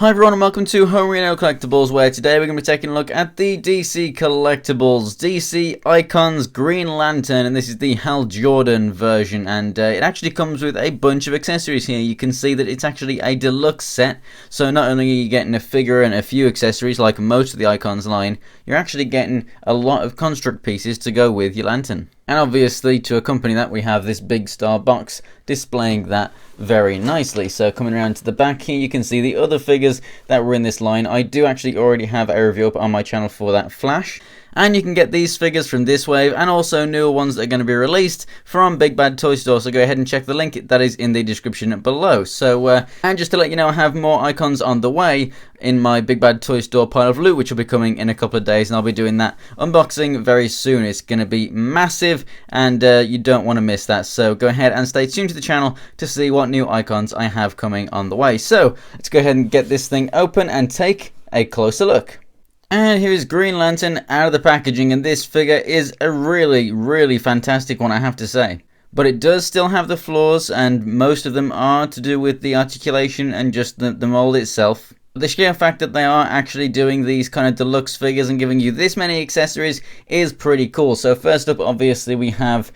Hi everyone and welcome to Homerino Collectibles, where today we're going to be taking a look at the DC Collectibles DC Icons Green Lantern, and this is the Hal Jordan version, and it actually comes with a bunch of accessories here. You can see that it's actually a deluxe set, so not only are you getting a figure and a few accessories like most of the Icons line, you're actually getting a lot of construct pieces to go with your lantern. And obviously, to accompany that, we have this big star box displaying that very nicely. So coming around to the back here, you can see the other figures that were in this line. I do actually already have a review up on my channel for that Flash. And you can get these figures from this wave and also newer ones that are going to be released from Big Bad Toy Store. So go ahead and check the link that is in the description below. So, and just to let you know, I have more icons on the way in my Big Bad Toy Store pile of loot, which will be coming in a couple of days. And I'll be doing that unboxing very soon. It's going to be massive and you don't want to miss that. So go ahead and stay tuned to the channel to see what new icons I have coming on the way. So let's go ahead and get this thing open and take a closer look. And here is Green Lantern out of the packaging, and this figure is a really fantastic one, I have to say. But it does still have the flaws, and most of them are to do with the articulation and just the mold itself. The sheer fact that they are actually doing these kind of deluxe figures and giving you this many accessories is pretty cool. So first up, obviously, we have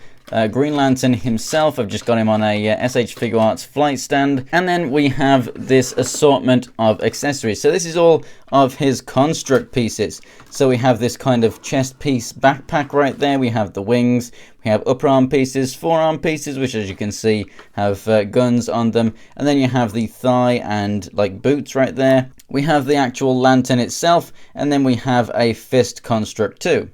Green Lantern himself. I've just got him on a SH Figure Arts flight stand. And then we have this assortment of accessories. So this is all of his construct pieces. So we have this kind of chest piece backpack right there. We have the wings. We have upper arm pieces, forearm pieces, which as you can see have guns on them. And then you have the thigh and like boots right there. We have the actual lantern itself. And then we have a fist construct too.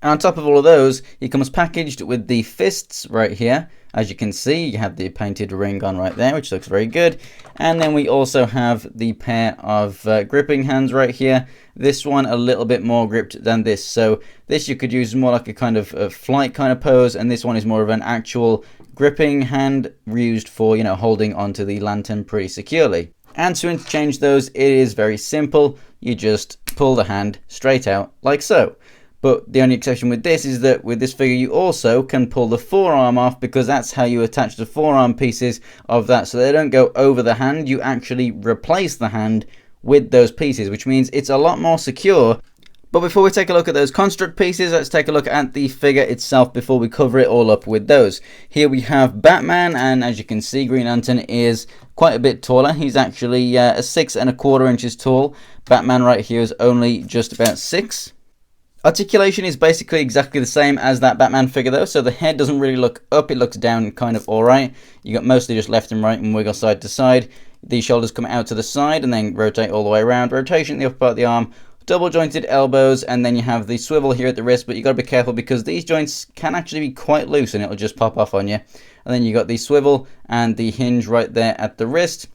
And on top of all of those, he comes packaged with the fists right here. As you can see, you have the painted ring on right there, which looks very good. And then we also have the pair of gripping hands right here. This one a little bit more gripped than this. So this you could use more like a kind of a flight kind of pose. And this one is more of an actual gripping hand used for, you know, holding onto the lantern pretty securely. And to interchange those, it is very simple. You just pull the hand straight out like so. But the only exception with this is that with this figure you also can pull the forearm off, because that's how you attach the forearm pieces of that. So they don't go over the hand, you actually replace the hand with those pieces, which means it's a lot more secure. But before we take a look at those construct pieces, let's take a look at the figure itself before we cover it all up with those. Here we have Batman, and as you can see, Green Lantern is quite a bit taller. He's actually 6¼ inches tall. Batman right here is only just about 6. Articulation is basically exactly the same as that Batman figure though, so the head doesn't really look up, it looks down kind of alright. You got mostly just left and right and wiggle side to side. The shoulders come out to the side and then rotate all the way around. Rotation in the upper part of the arm, double jointed elbows, and then you have the swivel here at the wrist, but you got to be careful because these joints can actually be quite loose and it'll just pop off on you. And then you got the swivel and the hinge right there at the wrist.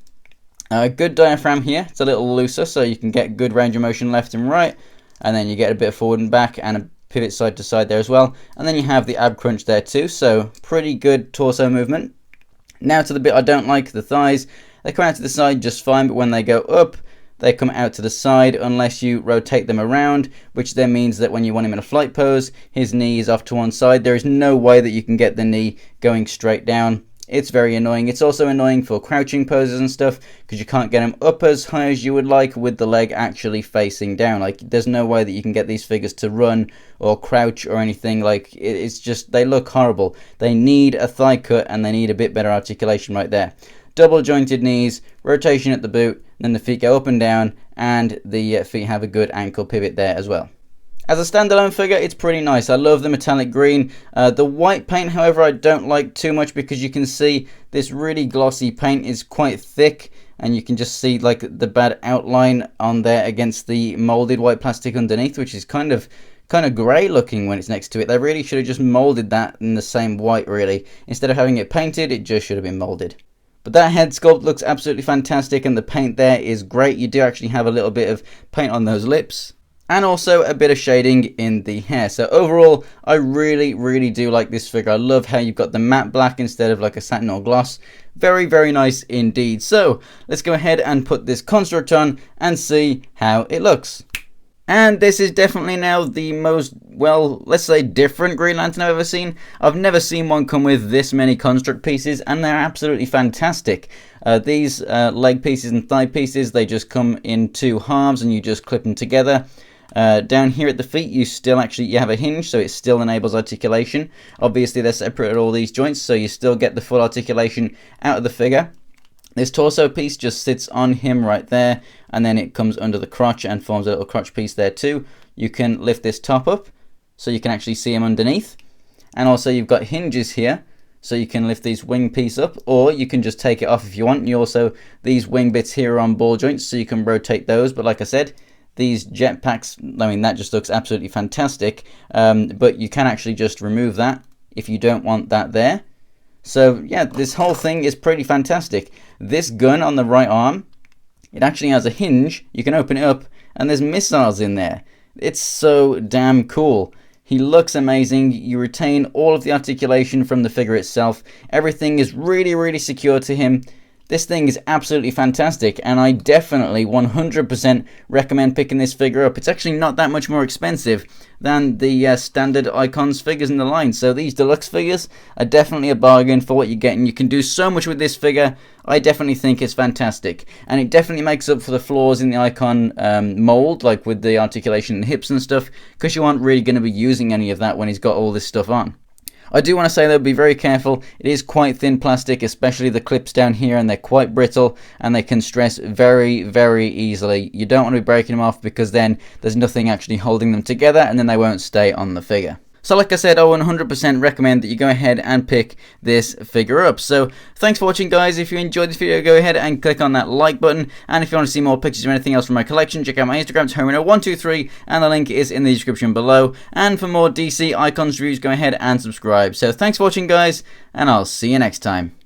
Good diaphragm here, it's a little looser so you can get good range of motion left and right. And then you get a bit forward and back and a pivot side to side there as well. And then you have the ab crunch there too, so pretty good torso movement. Now to the bit I don't like, the thighs. They come out to the side just fine, but when they go up, they come out to the side unless you rotate them around, which then means that when you want him in a flight pose, his knee is off to one side. There is no way that you can get the knee going straight down. It's very annoying. It's also annoying for crouching poses and stuff because you can't get them up as high as you would like with the leg actually facing down. Like, there's no way that you can get these figures to run or crouch or anything. Like, it's just, they look horrible. They need a thigh cut and they need a bit better articulation right there. Double jointed knees, rotation at the boot, then the feet go up and down, and the feet have a good ankle pivot there as well. As a standalone figure, it's pretty nice. I love the metallic green. The white paint, however, I don't like too much because you can see this really glossy paint is quite thick and you can just see like the bad outline on there against the molded white plastic underneath, which is kind of grey looking when it's next to it. They really should have just molded that in the same white, really. Instead of having it painted, it just should have been molded. But that head sculpt looks absolutely fantastic and the paint there is great. You do actually have a little bit of paint on those lips. And also a bit of shading in the hair. So overall, I really do like this figure. I love how you've got the matte black instead of like a satin or gloss. Very nice indeed. So let's go ahead and put this construct on and see how it looks. And this is definitely now the most, well, let's say different Green Lantern I've ever seen. I've never seen one come with this many construct pieces, and they're absolutely fantastic. These leg pieces and thigh pieces, they just come in two halves and you just clip them together. Down here at the feet, you have a hinge, so it still enables articulation. Obviously, they're separate at all these joints, so you still get the full articulation out of the figure. This torso piece just sits on him right there, and then it comes under the crotch and forms a little crotch piece there too. You can lift this top up, so you can actually see him underneath. And also you've got hinges here, so you can lift these wing piece up, or you can just take it off if you want. You also, these wing bits here are on ball joints, so you can rotate those. But like I said, these jetpacks, I mean, that just looks absolutely fantastic. But you can actually just remove that if you don't want that there. So yeah, this whole thing is pretty fantastic. This gun on the right arm, it actually has a hinge. You can open it up and there's missiles in there. It's so damn cool. He looks amazing. You retain all of the articulation from the figure itself. Everything is really, really secure to him. This thing is absolutely fantastic, and I definitely 100% recommend picking this figure up. It's actually not that much more expensive than the standard Icons figures in the line, so these deluxe figures are definitely a bargain for what you're getting. You can do so much with this figure. I definitely think it's fantastic, and it definitely makes up for the flaws in the Icon mold, like with the articulation and hips and stuff, because you aren't really going to be using any of that when he's got all this stuff on. I do want to say though, be very careful. It is quite thin plastic, especially the clips down here, and they're quite brittle and they can stress very, very easily. You don't want to be breaking them off, because then there's nothing actually holding them together and then they won't stay on the figure. So like I said, I 100% recommend that you go ahead and pick this figure up. So thanks for watching, guys. If you enjoyed this video, go ahead and click on that like button. And if you want to see more pictures or anything else from my collection, check out my Instagram, it's Homerino123, and the link is in the description below. And for more DC Icons reviews, go ahead and subscribe. So thanks for watching, guys, and I'll see you next time.